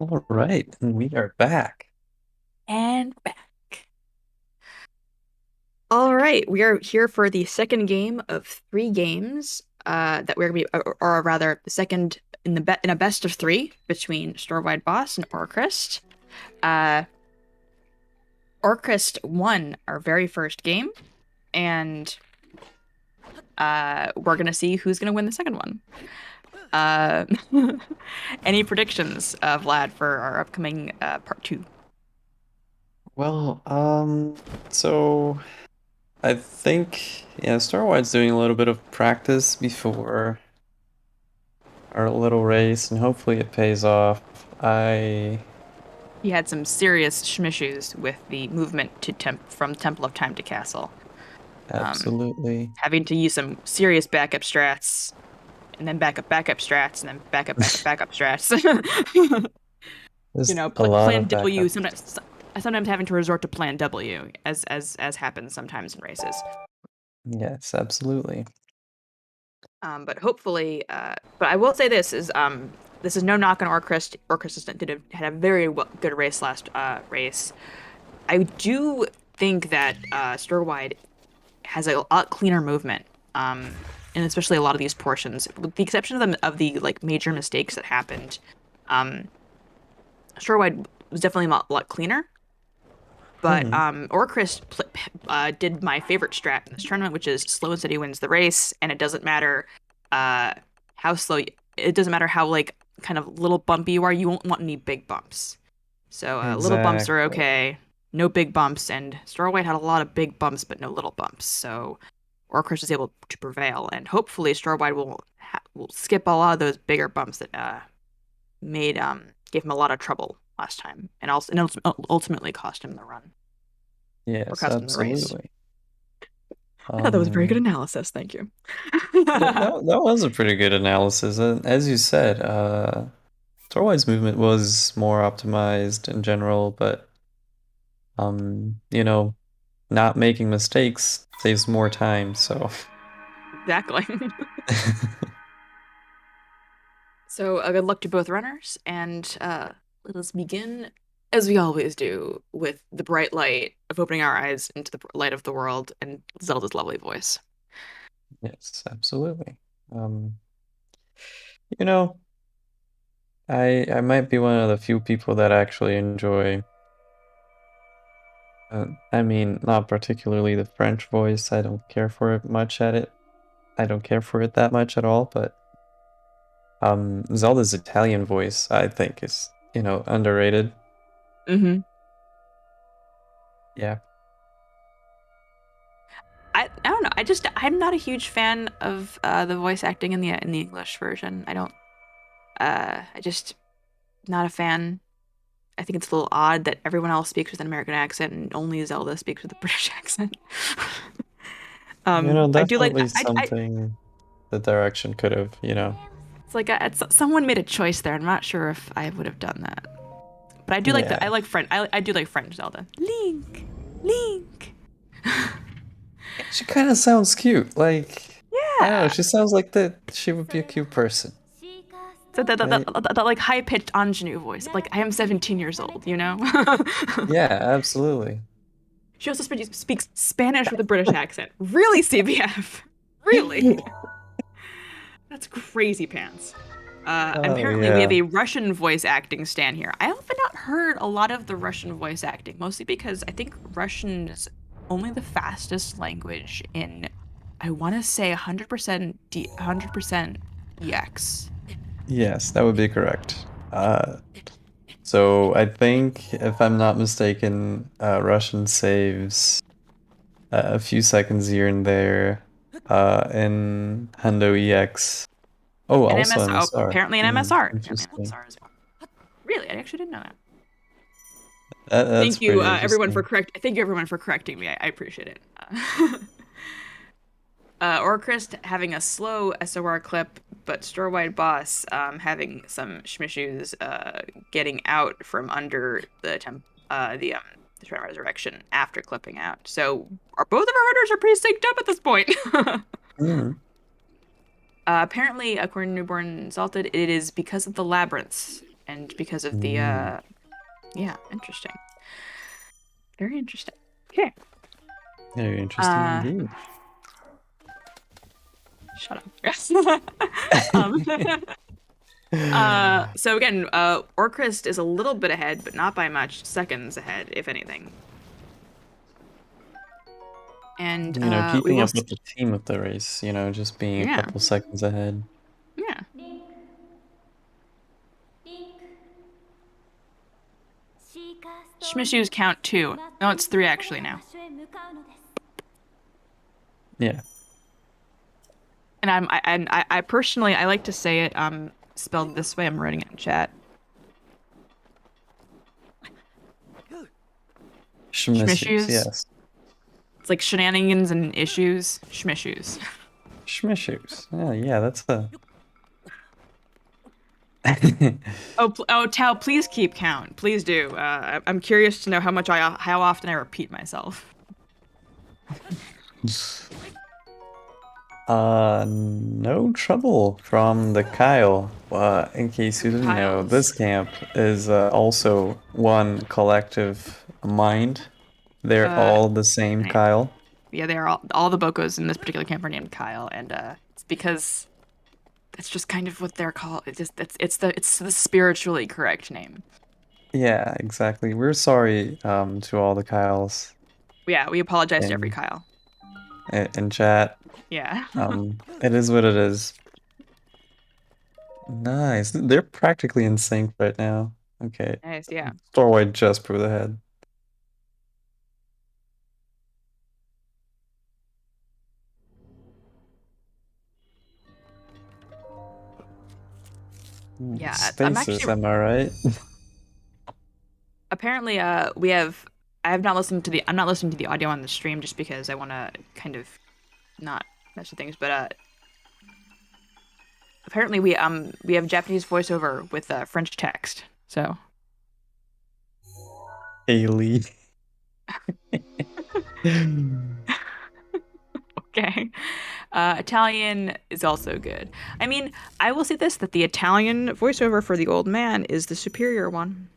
All right, and we are back. And back. All right, we are here for the second game of three games that we're gonna be, or rather, the second in the in a best of three between Storewide Boss and orcrist. Uh, orcrist won our very first game, and we're gonna see who's gonna win the second one. Uh, any predictions, Vlad, for our upcoming part two? Well, so I think Starwide's doing a little bit of practice before our little race, and hopefully it pays off. I He had some serious schmissues with the movement to from Temple of Time to Castle. Um, absolutely. Having to use some serious backup strats, and then backup strats, and then backup strats. There's a Pl lot Plan of W. backup. Sometimes having to resort to Plan W, as happens sometimes in races. Yes, absolutely. But hopefully, but I will say this is no knock on Orcrist. Orcrist had a very good race last race. I do think that Storewide has a lot cleaner movement, and especially a lot of these portions, with the exception of the like major mistakes that happened. Um, Storewide was definitely a lot cleaner, but Hmm. Orcrist did my favorite strat in this tournament, which is slow and steady wins the race, and it doesn't matter uh, how slow. It doesn't matter how like kind of little bumpy you are. You won't want any big bumps. So little bumps are Exactly. okay. No big bumps, and Storewide had a lot of big bumps, but no little bumps. So Orchrist is able to prevail, and hopefully Storewide will skip a lot of those bigger bumps that made gave him a lot of trouble last time, and also and ultimately cost him the run or Yes, cost him the race. absolutely. I thought that was very good Um, analysis. Thank you. that was a pretty good analysis. And as you said, Torwise movement was more optimized in general, but you know, not making mistakes saves more time, so Exactly. So good luck to both runners, and let us begin, as we always do, with the bright light of opening our eyes into the light of the world and Zelda's lovely voice. yes, absolutely. Um, you know, I might be one of the few people that actually enjoy I mean, not particularly the French voice. I don't care for it much at it. I don't care for it that much at all, but Zelda's Italian voice, I think, is, underrated. Hmm. Yeah. I don't know. I'm not a huge fan of the voice acting in the English version. I just not a fan. I think it's a little odd that everyone else speaks with an American accent and only Zelda speaks with a British accent. I do like Definitely I something the direction could have. it's like someone made a choice there. I'm not sure if I would have done that. But I Yeah. like French. I do like French Zelda. Link, Link. She kind of sounds cute. Like, I don't know, Yeah. she sounds like that she would be a cute person, So right? that like high pitched ingenue voice. Like I am 17 years old, you know? Yeah, absolutely. She also speaks Spanish with a British accent. Really, CBF? Really? That's crazy pants. Oh Apparently, we have yeah. a Russian voice acting stan here. I have not heard a lot of the Russian voice acting, mostly because I think Russian is only the fastest language in, I want to say 100% EX. Yes, that would be correct. So I think, if I'm not mistaken, Russian saves a few seconds here and there in Hundo EX. Oh, And also MSR, oh, MSR. apparently an Hmm, MSR. Apparently an interesting. MSR as well. Really, I actually didn't know that. That's pretty interesting. Thank you everyone for correcting me. I appreciate it. Orcrist having a slow SOR clip, but Storewide Boss having some schmissues getting out from under the Shrine of Resurrection after clipping out. So both of our runners are pretty synced up at this point. Hmm. Apparently, according to Newborn Exalted, it is because of the labyrinths and because of the Mm, yeah, interesting. Very interesting. Okay. very interesting Uh, indeed. shut up. um, so again, Orcrist is a little bit ahead, but not by much. Seconds ahead, if anything. And we Keeping will, up with the team of the race, just being a yeah, couple seconds ahead. yeah. Schmishu's count two. No, it's three actually now. Yeah. And I personally I like to say it spelled this way. I'm writing it in chat. Schmissus, Schmishu's. yes. It's like shenanigans and issues. Schmishu's. Schmissus. Yeah, that's a. Oh, Tao, please keep count. Please do. I'm curious to know how often I repeat myself. No trouble from the Kyle. In case you didn't know, this Kyle's. camp is also one collective mind. They're Uh, all the same right. Kyle. Yeah, they are all the Bocos in this particular camp are named Kyle, and it's because that's just kind of what they're called. It's the spiritually correct name. Yeah, exactly. We're sorry to all the Kyles Yeah, we apologize to every in Kyle. in chat. Yeah. It is what it is. Nice. They're practically in sync right now. Okay. Nice, yeah. Storewide just proved ahead. Yeah, I'm Stasis, actually am I right? apparently we have I have not listened to the I'm not listening to the audio on the stream just because I want to kind of not mess with things, but apparently we have Japanese voiceover with French text. So, Haley. okay. Italian is also good. I mean, I will say this that the Italian voiceover for the old man is the superior one.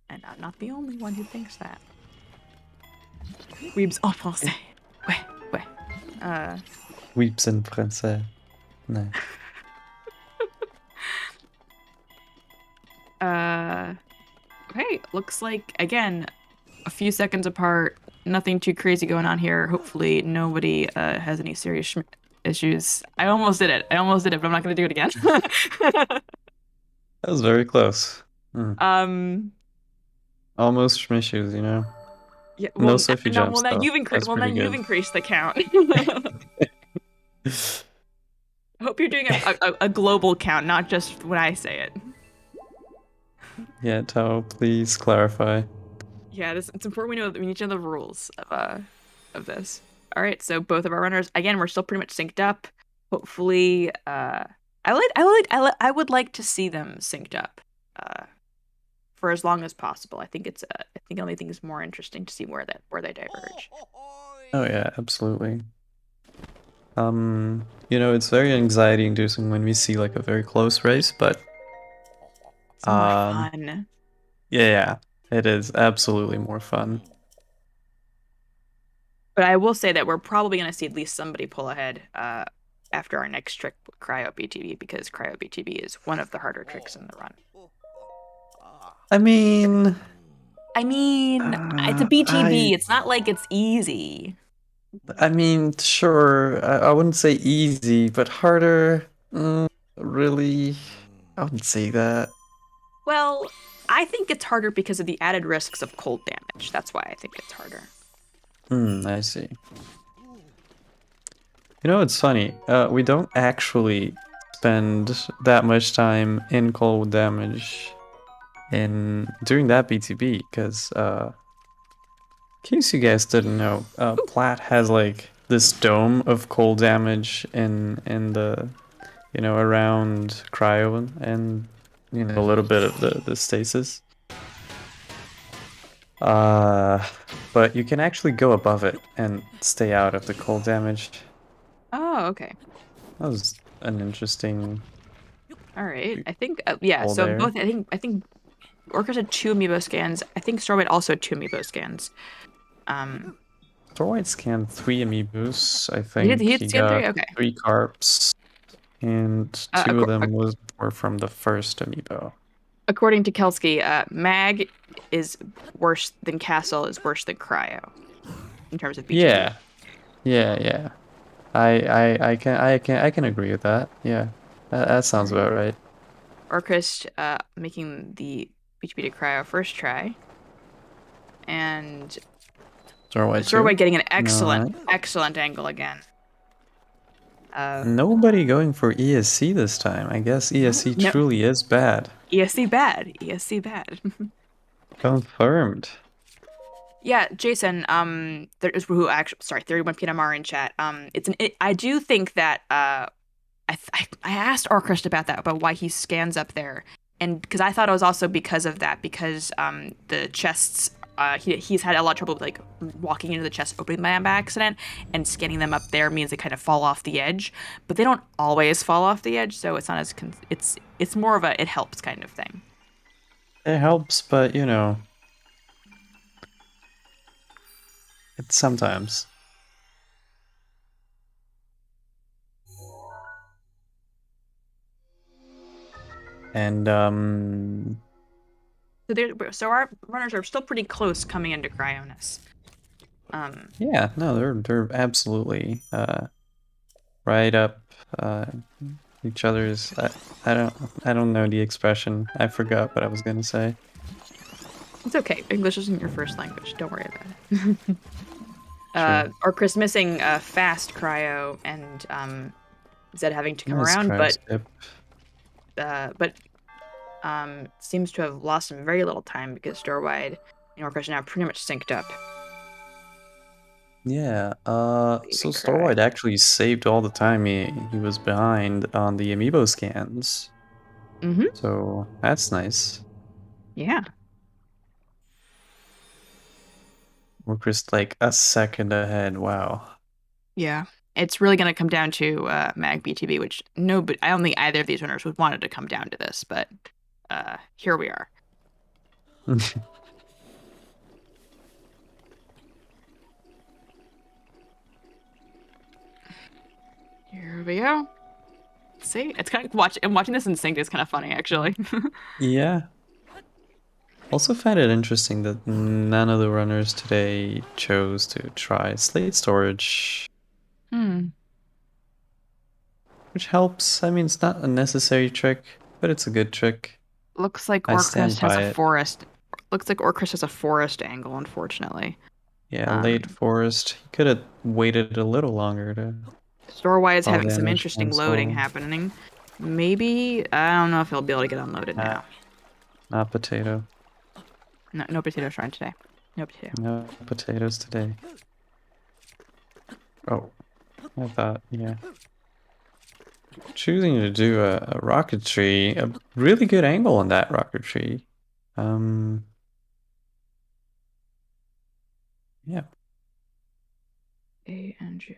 And I'm not the only one who thinks that. Weebs en français. Ouais, ouais. Uh, Weeps in français. No. uh, okay, looks like, again, a few seconds apart. Nothing too crazy going on here. Hopefully, nobody has any serious issues. I almost did it. I almost did it, but I'm not going to do it again. That was very close. Hmm. um, Almost schmishes. yeah. No Sophie Well, jumps now though. That's Well, now pretty you've good. increased the count. I hope you're doing a global count, not just when I say it. Yeah, Tao, please clarify. Yeah, it's important we need to know the rules of this. All right, so both of our runners again, we're still pretty much synced up. Hopefully, I would like to see them synced up for as long as possible. I think the only thing is more interesting to see where they diverge. Oh yeah, absolutely. It's very anxiety inducing when we see like a very close race, but It's more um fun. yeah, it is absolutely more fun. But I will say that we're probably going to see at least somebody pull ahead after our next trick, Cryo BTB, because Cryo BTB is one of the harder tricks in the run. I mean, I mean, it's a uh, I BTB. It's not like it's easy. I mean, sure, I wouldn't say easy, but harder. Really, I wouldn't say that. Well, I think it's harder because of the added risks of cold damage. That's why I think it's harder. I see. It's funny. We don't actually spend that much time in cold damage in during that BTB because, in case you guys didn't know, Plat has like this dome of cold damage in the around cryo and a little bit of the stasis. Uh, but you can actually go above it and stay out of the cold damage. Oh, okay. That was an interesting. All right. I think yeah. All So there. both. I think Orcus had two amiibo scans. I think Storewide also had two amiibo scans. Um, Storewide scanned 3 amiibos. I think he did he scan three. got Okay. 3 carps, and two of them were from the first amiibo. According to Kelsky, Mag is worse than Castle is worse than Cryo in terms of BTB. Yeah, yeah. I can agree with that. Yeah, that All sounds right. about right. Orchrist making the BTB to Cryo first try, and Storewide Storewide too. getting an excellent, No, excellent angle again. Uh, nobody going for ESC this time. I guess no, ESC no, truly is bad. ESC bad, ESC bad. Confirmed. Yeah, Jason, there is who actually, sorry, 31 PNMR in chat. I do think that I asked Orchrist about that, about why he scans up there, and because I thought it was also because of that, because the chests, he's had a lot of trouble with, like, walking into the chest, opening them by accident, and scanning them up there means they kind of fall off the edge, but they don't always fall off the edge, so it's not as it's more of a it helps kind of thing. It helps, but it's sometimes. And So our runners are still pretty close coming into Cryonis. Um, yeah, no, they're absolutely right up uh each other's. I don't know the expression. I forgot what I was gonna say. it's okay. English isn't your first language. Don't worry about it. True. Or Chris missing fast cryo and Zed having to come Nice around, cryo skip. but seems to have lost some very little time because Storewide and Orcus are now pretty much synced up. Yeah, so Leaving Cry. Storewide actually saved all the time he was behind on the amiibo scans. Mm-hmm. So that's nice. Yeah. We're just like a second ahead. Wow. Yeah. It's really going to come down to Mag BTB, which no, but I don't think either of these winners would want it to come down to this, but here we are. Here we go. See, it's kind of watching this in sync is kind of funny, actually. Yeah. Also find it interesting that none of the runners today chose to try slate storage, Hmm. which helps. I mean, it's not a necessary trick, but it's a good trick. Looks like I stand Orcrest has by a it. forest. Looks like Orcrest has a forest angle, unfortunately. Yeah, late Um, forest. He could have waited a little longer to Storewide is fall having some damage interesting loading cancel. happening. Maybe I don't know if he'll be able to get unloaded Ah, now. not potato. No, no potato shrine today. No potato. No potatoes today. Oh, I thought, yeah. Choosing to do a rocket tree, a really good angle on that rocket tree. Um, yeah, A N G.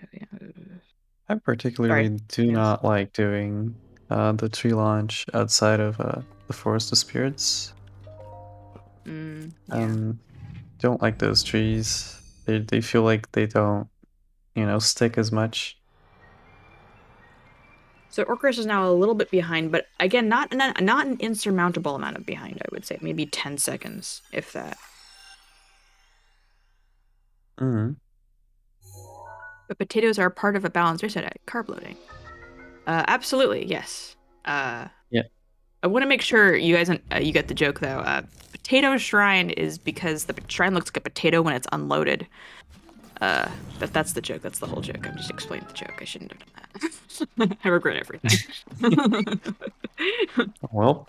I Sorry. particularly do Yes. not like doing the tree launch outside of the Forest of Spirits. Yeah. Um, don't like those trees. They feel like they don't, stick as much. So Orcrest is now a little bit behind, but again, not an insurmountable amount of behind, I would say. Maybe 10 seconds, if that. Hmm. But potatoes are part of a balanced reset at carb loading. Absolutely, yes. Yeah. I want to make sure you guys you get the joke though. Potato shrine is because the shrine looks like a potato when it's unloaded. That's the joke. That's the whole joke. I'm just explaining the joke. I shouldn't have done that. I regret everything. Well,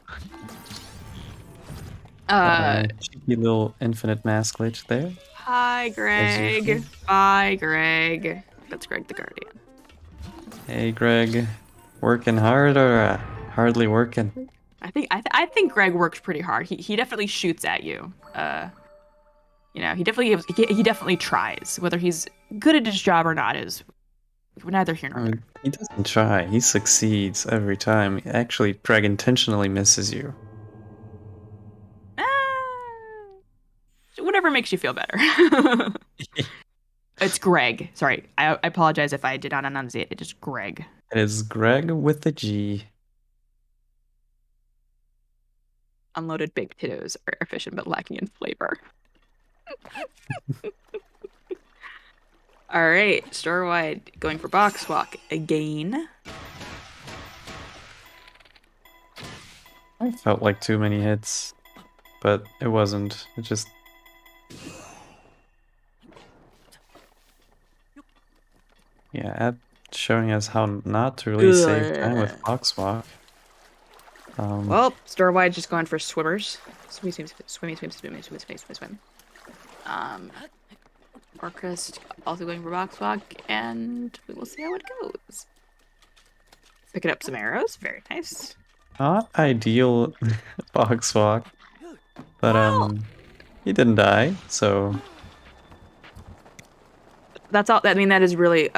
uh, cheeky little infinite mask glitch there, Hi, as usual. Greg. Bye, Greg. That's Greg the Guardian. Hey, Greg, working hard or hardly working? I think Greg works pretty hard. He definitely shoots at you. He definitely tries. Whether he's good at his job or not is Neither here nor there. He doesn't try. He succeeds every time. Actually, Greg intentionally misses you. Ah, whatever makes you feel better. It's Greg. Sorry. I apologize if I did not enunciate. It is Greg. It is Greg with the G. Unloaded baked potatoes are efficient but lacking in flavor. All right, store wide going for box walk again. I felt like too many hits, but it wasn't. It just, yeah, showing us how not to really save time with Ugh. box walk. Um, Well, store wide just going for swimmers. Swimmy, swim, swimmy, swim, swim, swim, swim, swim, swim. Um, orcrist also going for box walk, and we will see how it goes. Picking up some arrows, very nice. not ideal box walk, but Well, he didn't die, so that's all. I mean, that is really.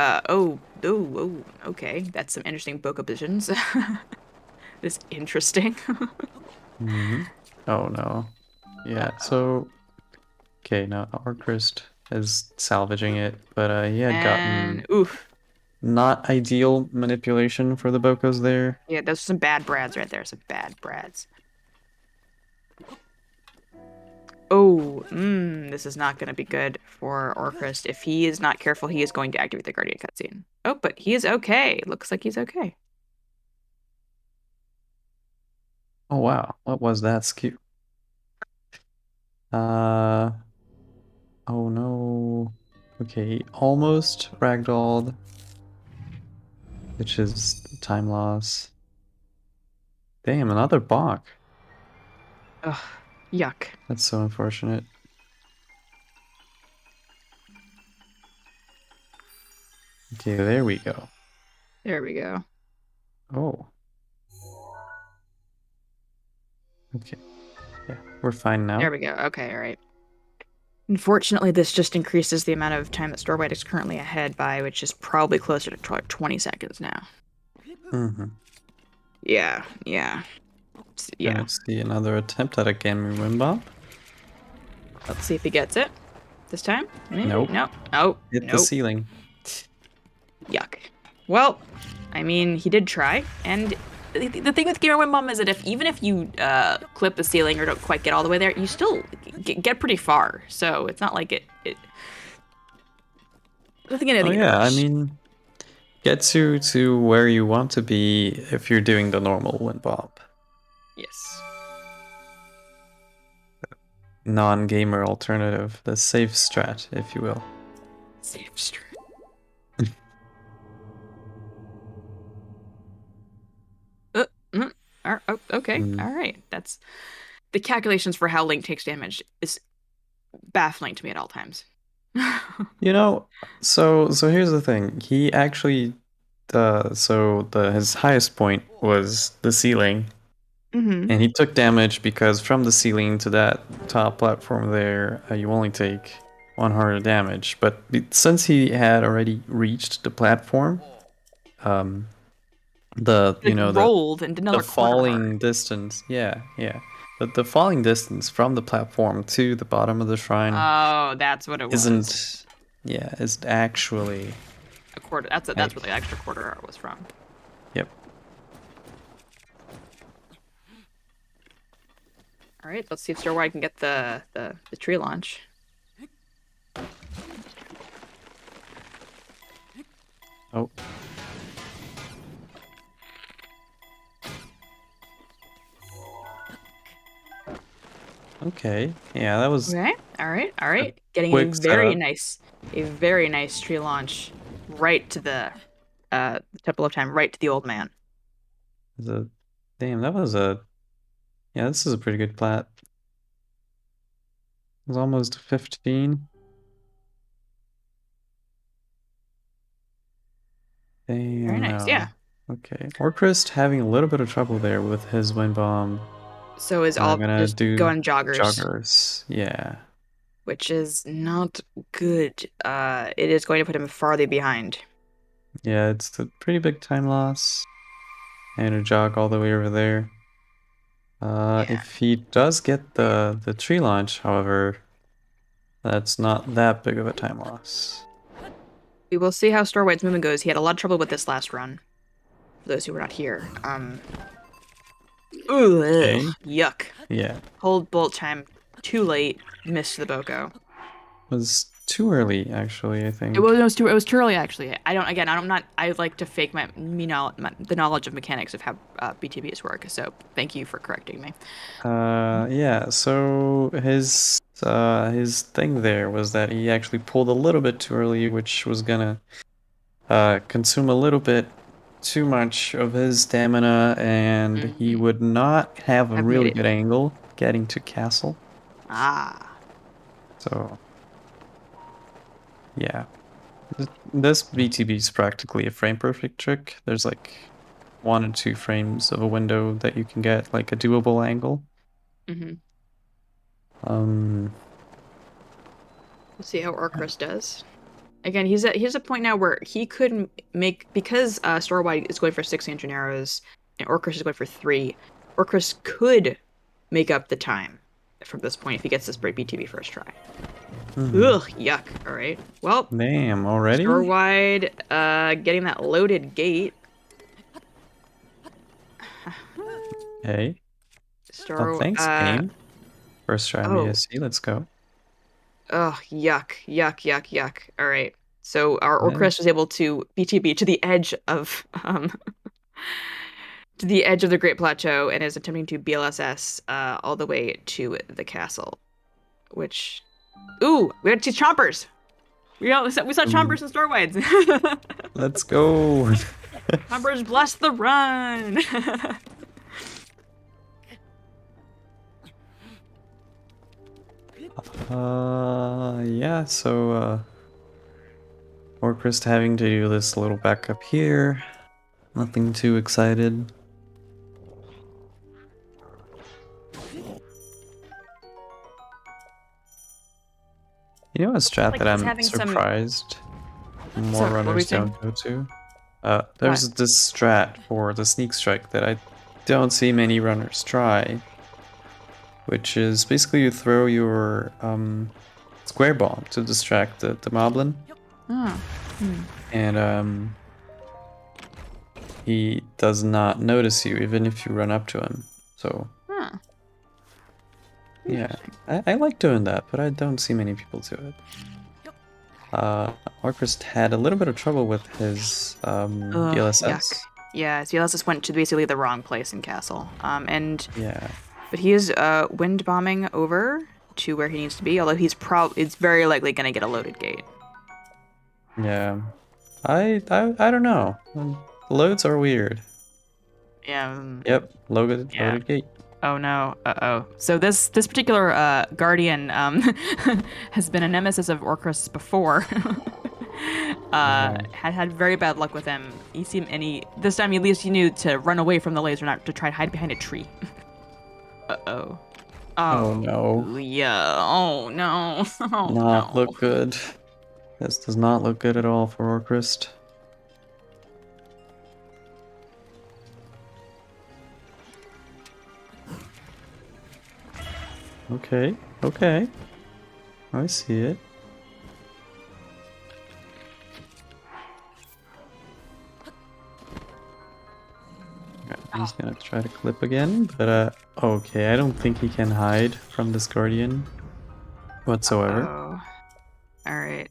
Okay, that's some interesting boca positions. It's interesting. hmm. Oh no. Yeah, so okay, now orcrist is salvaging it, but he had And gotten oof, not ideal manipulation for the Bocos there. yeah, those are some bad brads right there. Some bad brads. Oh, this is not going to be good for Orcrist. If he is not careful, he is going to activate the Guardian cutscene. Oh, but he is okay. Looks like he's okay. Oh wow, what was that skew? Uh, oh no. Okay, almost ragdolled, which is time loss. Damn, another balk. Ugh, yuck. That's so unfortunate. Okay, there we go. There we go. Oh, okay. Yeah, we're fine There now. we go. Okay, all right. Unfortunately, this just increases the amount of time that Storewide is currently ahead by, which is probably closer to 20 seconds now. Mm-hmm. Yeah, yeah, yeah. Gonna see another attempt at a Gammy win bomb. Let's see if he gets it this time. Maybe? Nope. No. Oh, Hit the nope. ceiling. Yuck. Well, I mean, he did try, and the thing with Gamer Win Bomb is that even if you clip the ceiling or don't quite get all the way there, you still get pretty far. So it's not like it nothing Oh anything yeah, I adverse. mean, gets you to where you want to be if you're doing the normal win bomb. Yes. Non-gamer alternative, the safe strat, if you will. Safe stream. Uh, mm, okay. Mm. All right. That's the calculations for how Link takes damage is baffling to me at all times. You know, so here's the thing. He actually so the his highest point was the ceiling, hmm and he took damage because from the ceiling to that top platform there, you only take 100 damage. But since he had already reached the platform, um, the Like you know rolled and did the another quarter hard. falling distance, yeah, yeah, the falling distance from the platform to the bottom of the shrine Oh, that's what it was. isn't, yeah, is actually, A quarter. That's where like, the extra quarter hour was from. yep. All right, let's see if Storewide can get the tree launch. Oh, okay, yeah, that was Okay. All right. All a right. Getting quick setup. a very nice tree launch right to the Temple of Time, right to the old man. The damn, that was a, yeah, this is a pretty good plat. It was almost 15. Very Damn, nice. Yeah. no. Okay, Orcrist having a little bit of trouble there with his wind bomb. So is all Gonna just do going joggers, joggers. Yeah. which is not good. It is going to put him farther behind. Yeah, it's a pretty big time loss. And a jog all the way over there. Yeah. If he does get the tree launch, however, that's not that big of a time loss. We will see how Storwide's movement goes. He had a lot of trouble with this last run, for those who were not here. Ugh, Okay. yuck. Yeah. Hold bolt time too late, missed the Boko. Was too early, actually, I It think. was, it was too early actually. I'm not, I like to fake the knowledge of mechanics of how BTBs work. So thank you for correcting me. Yeah, so his thing there was that he actually pulled a little bit too early, which was gonna consume a little bit too much of his stamina, and he Hmm. would not have a I've made really it. good angle getting to castle. Ah. So yeah. This BTB is practically a frame perfect trick. There's like 1 or 2 frames of a window that you can get like a doable angle. Hmm. Um, We'll see how Orcrist does. Again, he's a point now where he could make because Storewide is going for 600 arrows and Orcrist is going for 3. Orcrist could make up the time from this point if he gets this great BTB first try. hmm. Ugh, yuck. All right. Well, Damn, already? Storewide getting that loaded gate. Hey. Oh, Store thanks, game. First try oh, MASC, let's go. ugh, yuck, yuck, yuck, yuck. All right. So our Yeah. Orcrist was able to BTB to the edge of to the edge of the Great Plateau and is attempting to BLSS all the way to the castle. Which, ooh, we had two chompers. We saw Um, chompers and Storwides. let's go. Chompers bless the run. Yeah, so Orcrist having to do this little backup here. Nothing too excited. You know a strat Like that he's I'm having some. surprised more So what were we runners saying? don't go to? What? There's this strat for the sneak strike that I don't see many runners try, which is basically you throw your square bomb to distract the moblin, Oh. Hmm. and he does not notice you even if you run up to him. So Huh. yeah, Interesting. I like doing that, but I don't see many people do it. Orcrist had a little bit of trouble with his Ugh, yuck. DLSS. Yeah, Zealosus went to basically the wrong place in Castle. Yeah. But he is wind bombing over to where he needs to be, although it's very likely gonna get a loaded gate. Yeah. I don't know. Loads are weird. Yeah, Yep, yeah. loaded gate. Oh no. Uh-oh. So this particular guardian has been a nemesis of Orchrist's before. Yeah. Had very bad luck with him. This time at least he knew to run away from the laser, not to try to hide behind a tree. Uh-oh. Oh Oh no. yeah. Oh no. Oh Not no. look good. This does not look good at all for Orcrist. Okay, okay. I see it. Okay, he's gonna try to clip again, but okay, I don't think he can hide from this guardian whatsoever. Oh. All right.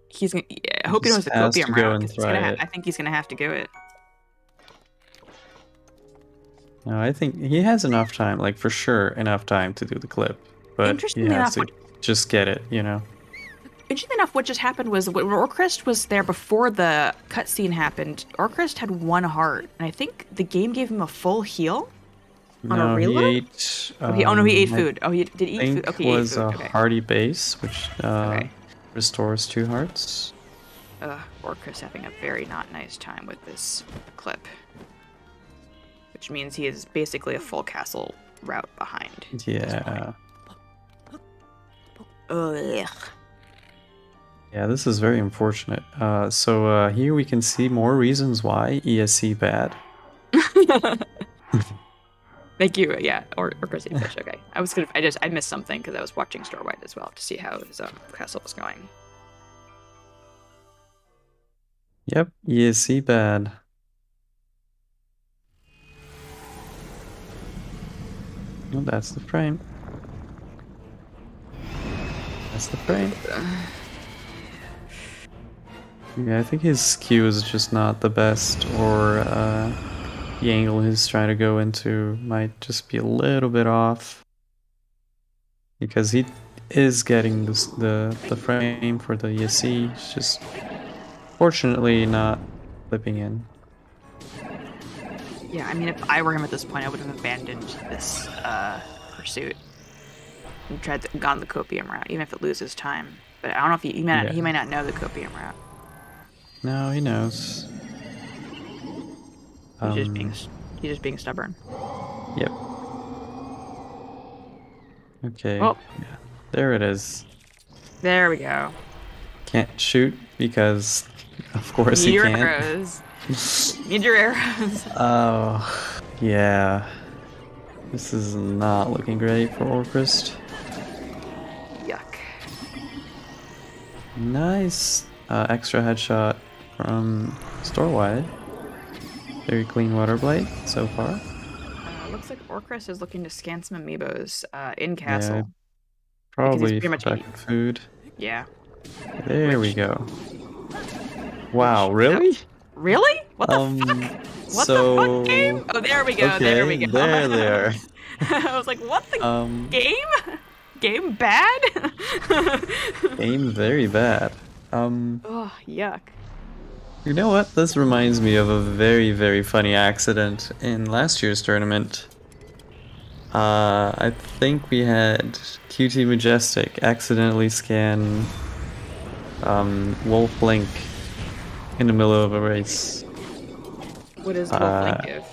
He's gonna. Yeah, I He hope he knows just the has copium to go route and because try it. I think he's gonna have to go it. No, I think he has enough time, like for sure enough time to do the clip, but he Interestingly has enough, to just get it, you know? what just happened was when Orcrist was there before the cutscene happened. Orcrist had 1 heart, and I think the game gave him a full heal on a No, he reload. ate, Oh no, he ate I food. Oh, he did eat food. think Okay, he ate was food. a Okay, hearty base, which okay. restores 2 hearts. Orcrist having a very not nice time with this clip, which means he is basically a full castle route behind at this point. Yeah. Ugh. Yeah, this is very unfortunate. Here we can see more reasons why ESC bad. Thank you. Yeah, or Chrissy Fish. Okay, I missed something because I was watching Storewide as well to see how his castle was going. Yep, ESC bad. Well, that's the frame. That's the frame. Yeah, I think his skew is just not the best, or the angle he's trying to go into might just be a little bit off. Because he is getting the frame for the ESC, it's just fortunately not flipping in. Yeah, I mean, if I were him at this point, I would have abandoned this pursuit and gone the copium route, even if it loses time. But I don't know if he might not know the copium route. No, he knows. He's just being he's just being stubborn. Yep. Okay. Oh, Yeah. There it is. there we go. Can't shoot because, of course, Need he your can't. arrows. Need your arrows. Oh, yeah. This is not looking great for orcrist. Yuck. Nice extra headshot from Storewide. Very clean water blade so far. Looks like orcrist is looking to scan some amiibos in castle. Yeah, Because he's probably pretty much back in food. Yeah. There we go. Wow, really? Really? What the fuck? What the fuck, game? Oh, there we go. Okay, there we go. there. I was like, what the game? Game bad? Game very bad. Oh, yuck. You know what? This reminds me of a very, very funny accident in last year's tournament. I think we had QT Majestic accidentally scan Wolf Link in the middle of a race. What does Wolf Link give?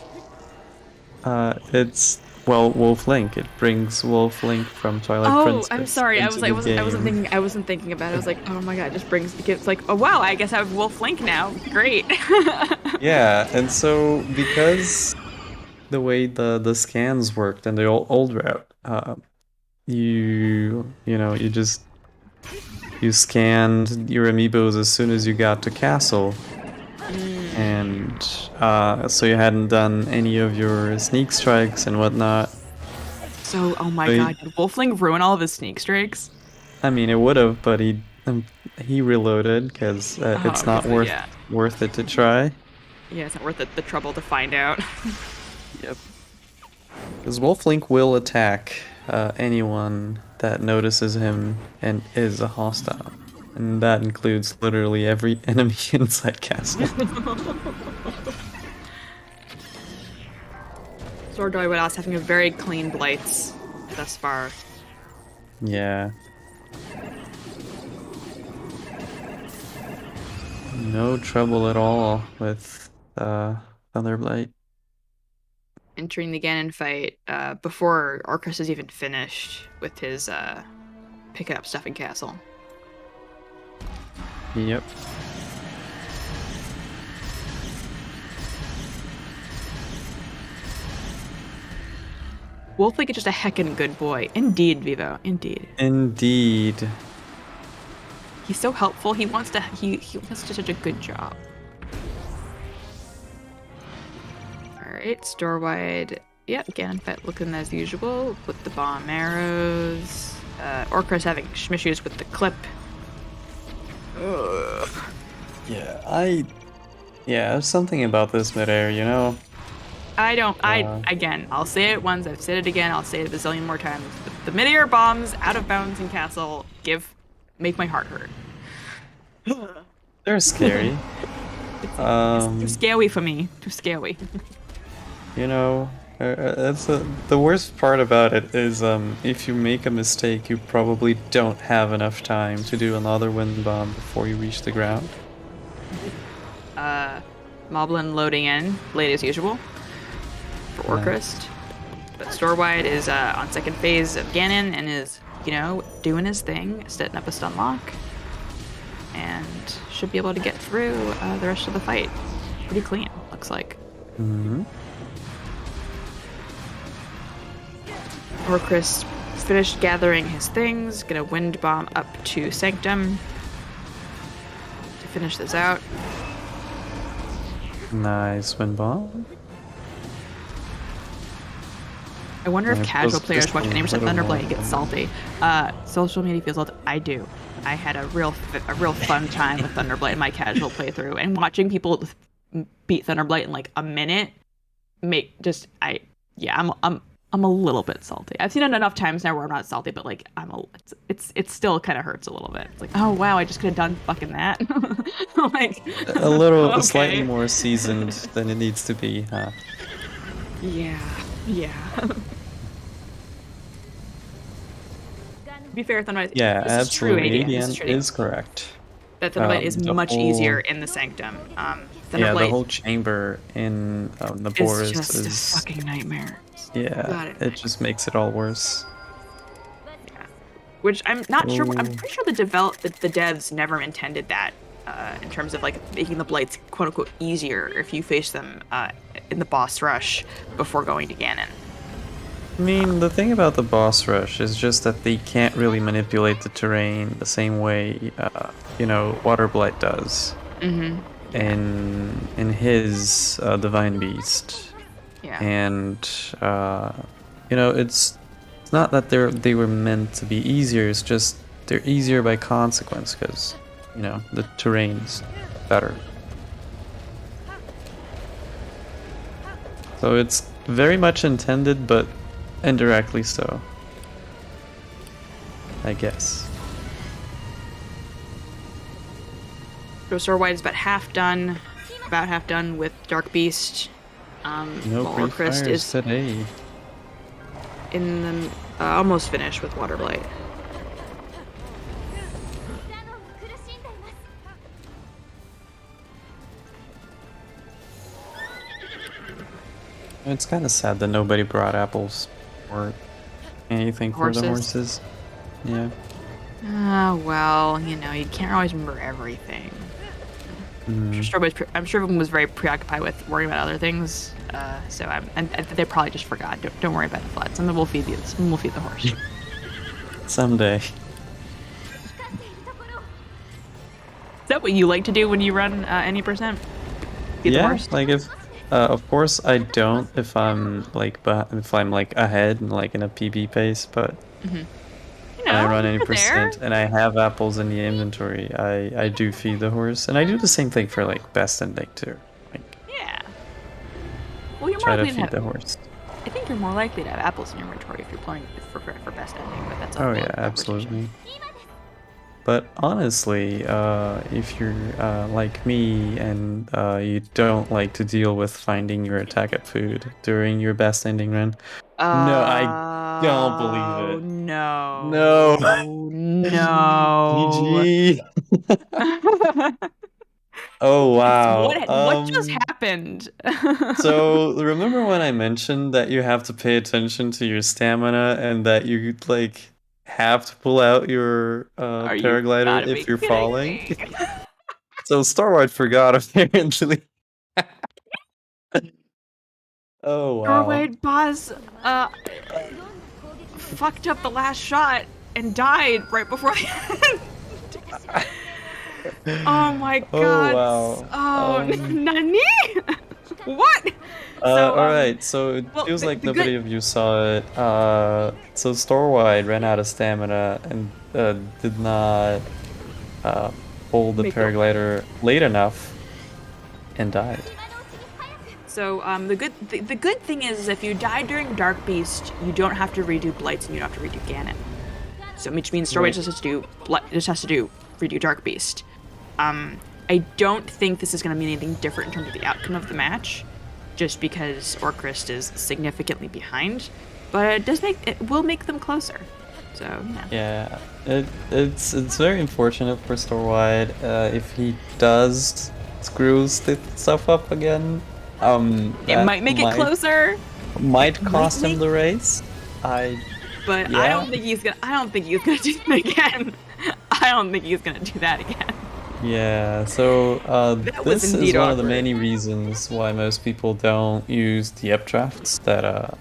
It's Wolf Link. It brings Wolf Link from Twilight Princess. Oh, I'm sorry. I wasn't thinking about it. I was like, oh my god, it gives like, oh wow, I guess I have Wolf Link now. Great. Yeah, and so because the way the scans worked and the old route, you scanned your amiibos as soon as you got to castle. And so you hadn't done any of your sneak strikes and whatnot. So, oh my god, did Wolfling ruin all of his sneak strikes? I mean, it would have, but he reloaded because it's not worth it to try. Yeah, it's not worth the trouble to find out. Yep. Because Wolflink will attack anyone that notices him and is a hostile. And that includes literally every enemy inside castle. Storewideboss having a very clean blights thus far. Yeah. No trouble at all with Thunderblight. Entering the Ganon fight before Orcrist is even finished with his picking up stuff in castle. Yep. Wolflink is just a heckin' good boy. Indeed, Vivo. Indeed. Indeed. He's so helpful. He wants to do such a good job. Alright, Storewide. Yep, Ganon fight looking as usual with the bomb arrows. Orcrist having issues with the clip. Ugh. Yeah, there's something about this midair, you know? Again, I'll say it once, I've said it again, I'll say it a bazillion more times. The midair bombs out of bounds in castle make my heart hurt. They're scary. It's too scary for me. Too scary. You know, the worst part about it is if you make a mistake, you probably don't have enough time to do another wind bomb before you reach the ground. Moblin loading in, late as usual, for Orcrist. But Storewide is on second phase of Ganon and is, doing his thing, setting up a stun lock. and should be able to get through the rest of the fight pretty clean, looks like. Orcrist finished gathering his things, gonna wind bomb up to Sanctum to finish this out. Nice wind bomb. I wonder if casual players watch 80% Thunderblade and get salty. Social media feels salty. I do. I had a real fun time with Thunderblade in my casual playthrough, and watching people beat Thunderblade in like a minute I'm a little bit salty. I've seen it enough times now where I'm not salty, but like it still kind of hurts a little bit. It's like, oh wow, I just could have done fucking that. Like a little, okay. Slightly more seasoned than it needs to be, huh? Yeah. To be fair, Thunderblade. Yeah, absolutely. ADN is correct. That Thunderblade is much easier in the Sanctum. Yeah, the whole chamber in the Boris is just a fucking nightmare. Yeah, it just makes it all worse. Yeah. Which I'm not sure. I'm pretty sure the devs never intended that in terms of like making the blights quote unquote easier if you face them in the boss rush before going to Ganon. I mean, the thing about the boss rush is just that they can't really manipulate the terrain the same way, Water Blight does. Mm-hmm. In his Divine Beast. Yeah. And it's not that they were meant to be easier. It's just they're easier by consequence because the terrain's better. So it's very much intended, but indirectly so, I guess. So Storewide is about half done with Dark Beast. No Orcrist is today. in the almost finished with Water Blight. It's kind of sad that nobody brought apples or anything for the horses. Yeah. Well, you can't always remember everything. I'm sure everyone was very preoccupied with worrying about other things. And they probably just forgot. Don't worry about the flood. Someone will feed you. Someone will feed the horse. Someday. Is that what you like to do when you run any percent? Feed the horse? Like if, of course I don't if I'm like ahead and like in a PB pace, but. When I run any percent and I have apples in the inventory, I do feed the horse, and I do the same thing for like best ending too. Yeah. Well, you're try to feed the horse. I think you're more likely to have apples in your inventory if you're playing for best ending, but that's yeah, absolutely. But honestly, if you're like me and you don't like to deal with finding your attack at food during your best ending run, no, I don't believe it. No. GG. Oh wow. What just happened? So remember when I mentioned that you have to pay attention to your stamina and that you like have to pull out your paraglider if you're falling? So Starwide forgot apparently. Oh wow. Storewideboss fucked up the last shot and died right before the end. Oh my god. Oh wow. Nani? What? Alright, so it feels like nobody of you saw it. So Storewide ran out of stamina and did not hold the paraglider late enough and died. So the good thing is if you die during Dark Beast, you don't have to redo Blights and you don't have to redo Ganon. So which means Storewide just has to do redo Dark Beast. I don't think this is going to mean anything different in terms of the outcome of the match, just because Orcrist is significantly behind, but it will make them closer. So yeah, it's very unfortunate for Storewide if he does screw stuff up again. It might make it closer. Might cost him the race. I don't think he's gonna do that again. I don't think he's gonna do that again. Yeah, so That was this is indeed one of the awkward. many reasons why most people don't use the updrafts that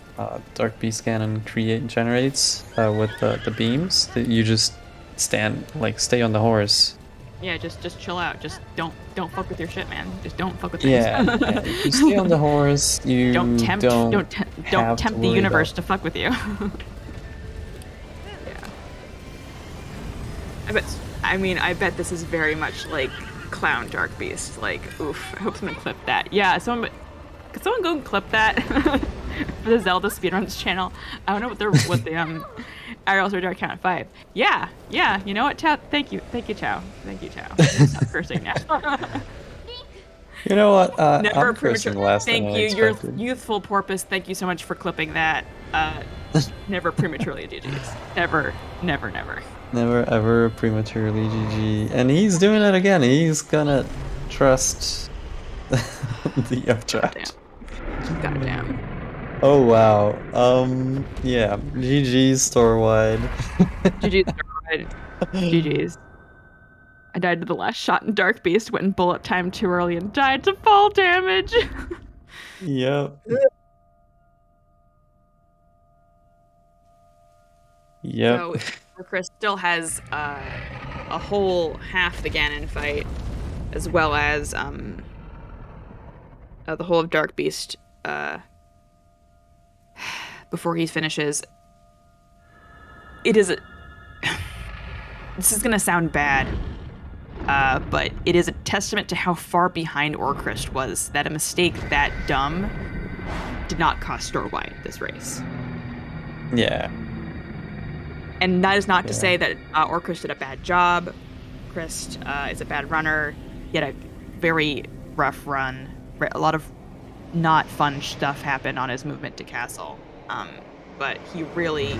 Dark Beast Cannon generates with the beams. That you just stay on the horse. Yeah, just chill out. Just don't fuck with your shit, man. Just don't fuck with things. Yeah, yeah. If you stay on the horse, Don't you tempt don't don't have to tempt the worry universe about. to fuck with you. Yeah. I bet I mean, I bet this is very much like Clown Dark Beast. Like, oof, I hope someone clipped that. Yeah, someone could someone go and clip that for the Zelda Speedruns channel? I don't know what the Ariel's Radar Count 5. Yeah, yeah, you know what, Chow? Thank you, Chow. Thank you, Chow. I'm gonna stop cursing now. You know what? Never I'm premature. cursing less than Thank I you, your expected. youthful porpoise. Thank you so much for clipping that. Never prematurely GG's. Never, never, never. Never ever prematurely GG. And he's doing it again. He's gonna trust the Goddamn. updraft. Goddamn. Oh wow. Yeah. GG's store wide. GG's. GG's. I died to the last shot in Dark Beast, went in bullet time too early and died to fall damage. Yep. Yep. So, Chris still has a whole half the Ganon fight, as well as the whole of Dark Beast uh, before he finishes. It is a, this is gonna sound bad, but it is a testament to how far behind Orcrist was that a mistake that dumb did not cost Storewide this race. Yeah. And that is not to Yeah. say that Orcrist did a bad job. Orcrist is a bad runner. He had a very rough run. A lot of not fun stuff happened on his movement to Castle. But he really,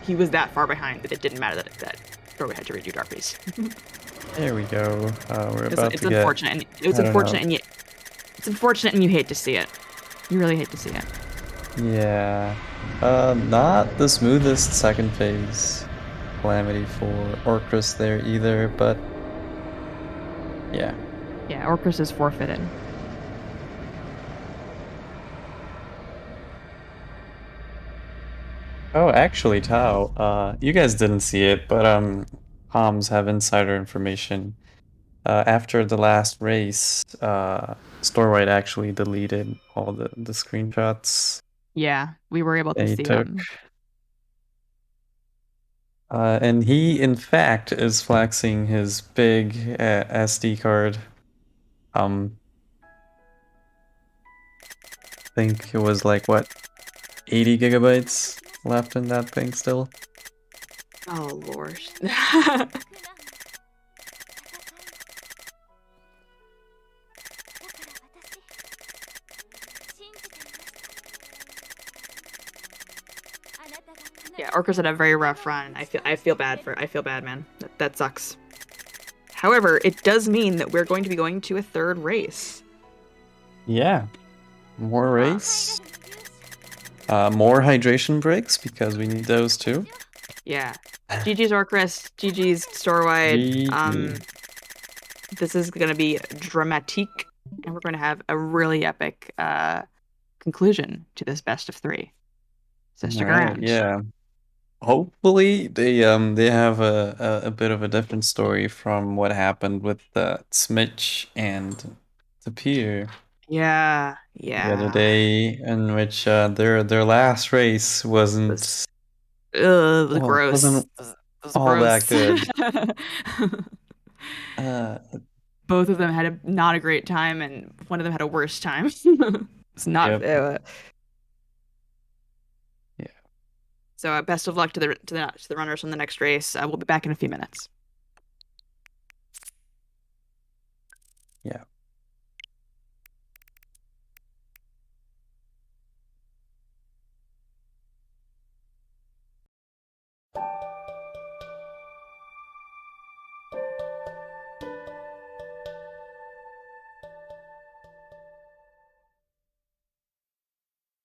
he was that far behind that it didn't matter that Storewide had to redo Dark Beast. There we go. We're about It's to get, unfortunate, and it was I don't know. unfortunate, and you, it's unfortunate, and you hate to see it. You really hate to see it. Yeah. Not the smoothest second phase calamity for Orcris there either, but yeah. Yeah, Orcrist is forfeited. Oh, actually, Tao, you guys didn't see it, but Palms have insider information. After the last race, Storewide actually deleted all the screenshots Yeah, we were able to they see took. them. And he, in fact, is flexing his big SD card. Um, I think it was like, what, 80 gigabytes left in that thing still? Oh, Lord. Yeah, Orcas had a very rough run. I feel bad, man. That sucks. However, it does mean that we're going to be going to a third race. Yeah, more Uh, race. More hydration breaks because we need those too. yeah. GG's Orcris, GG's Storewide. GG. This is gonna be dramatique, and we're gonna have a really epic conclusion to this best of three. So All stick right, around. yeah. Hopefully they have a bit of a different story from what happened with Smitch and Tapir Yeah, the other yeah. day, in which their last race It was wasn't ugh, it was well gross. wasn't It was all that gross. good. Uh, Both of them had not a great time, and one of them had a worse time. It's not. yep. Yeah. So best of luck to the runners on the next race. We'll be back in a few minutes.